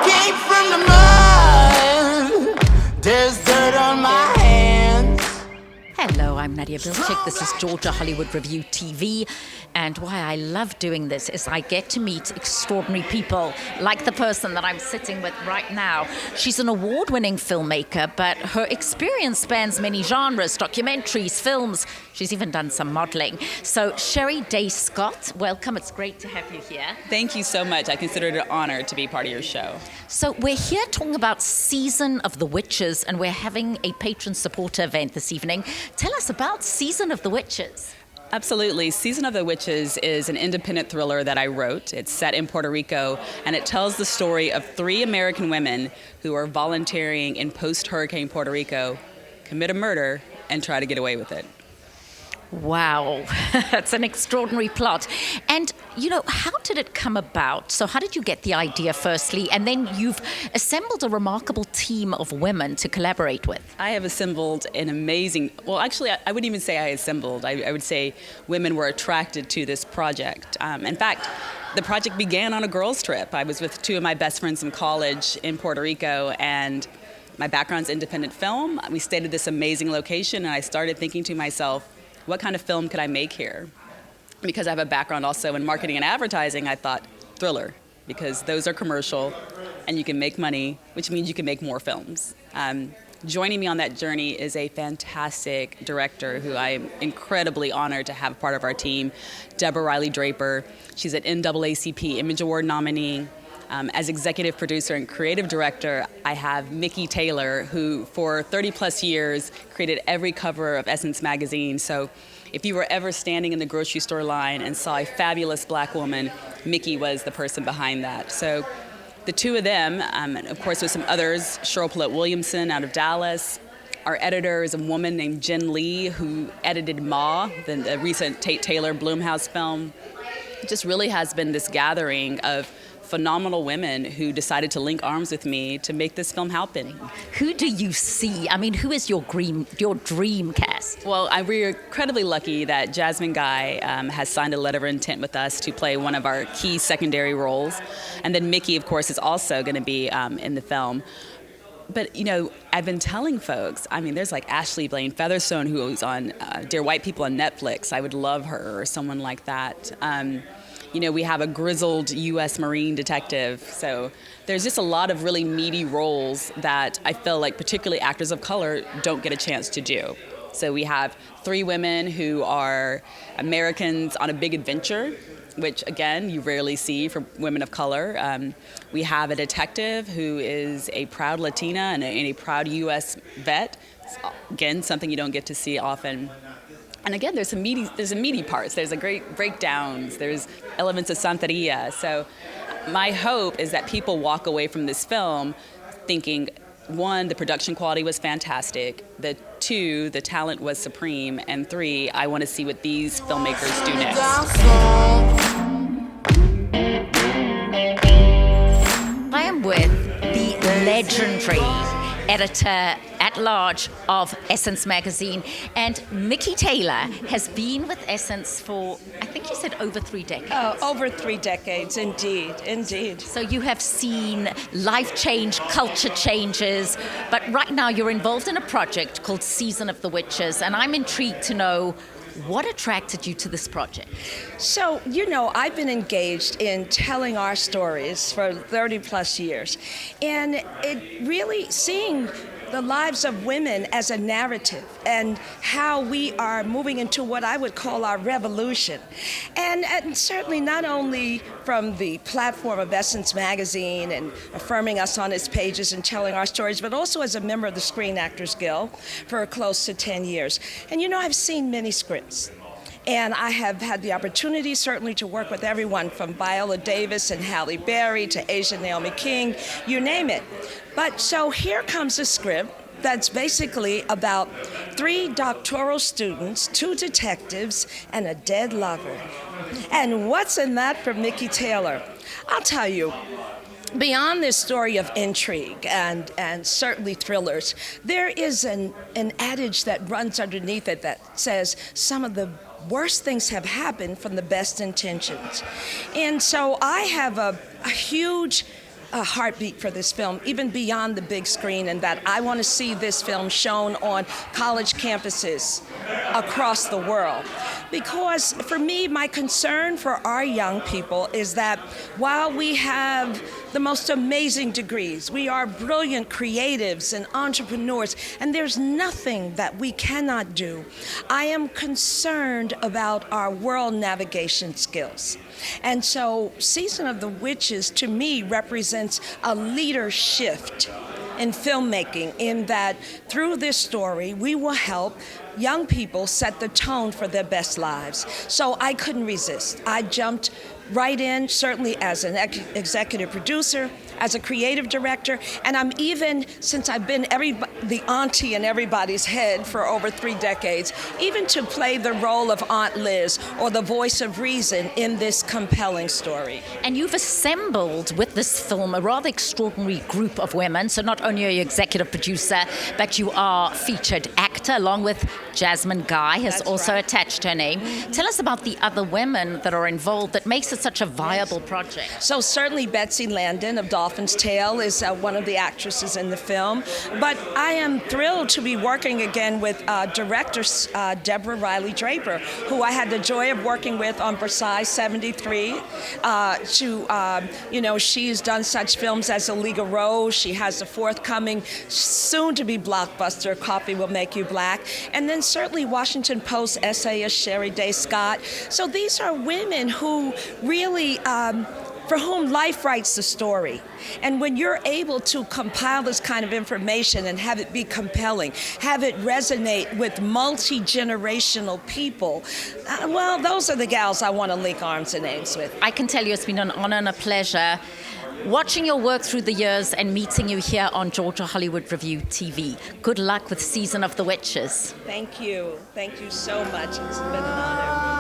came from the mud. There's dirt on my hands. Hello, I'm Nadia Bilchik. This is Georgia Hollywood Review TV. And why I love doing this is I get to meet extraordinary people, like the person that I'm sitting with right now. She's an award-winning filmmaker, but her experience spans many genres, documentaries, films. She's even done some modeling. So Sherri Days Scott, welcome. It's great to have you here. Thank you so much. I consider it an honor to be part of your show. So we're here talking about Season of the Witches, and we're having a patron supporter event this evening. Tell us about Season of the Witches. Absolutely. Season of the Witches is an independent thriller that I wrote. It's set in Puerto Rico, and it tells the story of 3 American women who are volunteering in post-hurricane Puerto Rico, commit a murder, and try to get away with it. Wow, that's an extraordinary plot. And, you know, how did it come about? So how did you get the idea firstly? And then you've assembled a remarkable team of women to collaborate with. I have assembled an amazing, well, actually, I wouldn't even say I assembled. I would say women were attracted to this project. In fact, the project began on a girls' trip. I was with 2 of my best friends from college in Puerto Rico, and my background's independent film. We stayed at this amazing location, and I started thinking to myself, what kind of film could I make here? Because I have a background also in marketing and advertising, I thought thriller, because those are commercial and you can make money, which means you can make more films. Joining me on that journey is a fantastic director who I am incredibly honored to have part of our team, Deborah Draper. She's an NAACP Image Award nominee. As executive producer and creative director, I have Mikki Taylor, who for 30 plus years created every cover of Essence magazine. So if you were ever standing in the grocery store line and saw a fabulous black woman, Mikki was the person behind that. So the 2 of them, and of course with some others, Cheryl Williamson out of Dallas. Our editor is a woman named Jin Lee, who edited Ma, the recent Tate Taylor Blumhouse film. It just really has been this gathering of phenomenal women who decided to link arms with me to make this film happen. Who do you see? I mean, who is your dream cast? Well, we're incredibly lucky that Jasmine Guy has signed a letter of intent with us to play one of our key secondary roles. And then Mikki, of course, is also going to be in the film. But, you know, I've been telling folks, I mean, there's like Ashley Blaine Featherstone, who is on Dear White People on Netflix. I would love her, or someone like that. You know, we have a grizzled U.S. Marine detective. So there's just a lot of really meaty roles that I feel like particularly actors of color don't get a chance to do. So we have 3 women who are Americans on a big adventure, which, again, you rarely see for women of color. We have a detective who is a proud Latina and a proud U.S. vet. It's, again, something you don't get to see often. And again, there's some meaty parts. There's a great breakdowns. There's elements of Santeria. So my hope is that people walk away from this film thinking, 1, the production quality was fantastic. 2, the talent was supreme. And 3, I want to see what these filmmakers do next. I am with the legendary editor-at-large of Essence magazine, and Mikki Taylor has been with Essence for, I think you said over 3 decades. Over 3 decades, indeed. So you have seen life change, culture changes, but right now you're involved in a project called Season of the Witches, and I'm intrigued to know what attracted you to this project? So, you know, I've been engaged in telling our stories for 30 plus years. And it really seeing the lives of women as a narrative and how we are moving into what I would call our revolution. And certainly not only from the platform of Essence magazine and affirming us on its pages and telling our stories, but also as a member of the Screen Actors Guild for close to 10 years. And you know, I've seen many scripts. And I have had the opportunity, certainly, to work with everyone from Viola Davis and Halle Berry to Asia Naomi King, you name it. But so here comes a script that's basically about 3 doctoral students, 2 detectives, and a dead lover. And what's in that for Mikki Taylor? I'll tell you. Beyond this story of intrigue and certainly thrillers, there is an adage that runs underneath it that says some of the worst things have happened from the best intentions. And so I have a huge a heartbeat for this film, even beyond the big screen, and that I want to see this film shown on college campuses across the world. Because for me, my concern for our young people is that while we have the most amazing degrees, we are brilliant creatives and entrepreneurs, and there's nothing that we cannot do, I am concerned about our world navigation skills. And so Season of the Witches, to me, represents a leader shift in filmmaking, in that through this story, we will help young people set the tone for their best lives. So I couldn't resist. I jumped right in, certainly as an executive producer, as a creative director, and I'm even, since I've been the auntie in everybody's head for over 3 decades, even to play the role of Aunt Liz or the voice of reason in this compelling story. And you've assembled with this film a rather extraordinary group of women. So not only are you executive producer, but you are featured actor, along with Jasmine Guy has also attached her name. Tell us about the other women that are involved that makes it such a viable project. So certainly Betsy Landin of Dolphin's Tale is one of the actresses in the film. But I am thrilled to be working again with director Deborah Draper, who I had the joy of working with on Versailles 73. She's done such films as A League of Rose. She has the forthcoming, soon-to-be blockbuster, Coffee Will Make You Black. And then certainly Washington Post essayist Sherri Days Scott. So these are women who really, for whom life writes the story. And when you're able to compile this kind of information and have it be compelling, have it resonate with multi-generational people, well, those are the gals I want to link arms and legs with. I can tell you it's been an honor and a pleasure watching your work through the years and meeting you here on Georgia Hollywood Review TV. Good luck with Season of the Witches. Thank you. Thank you so much. It's been an honor.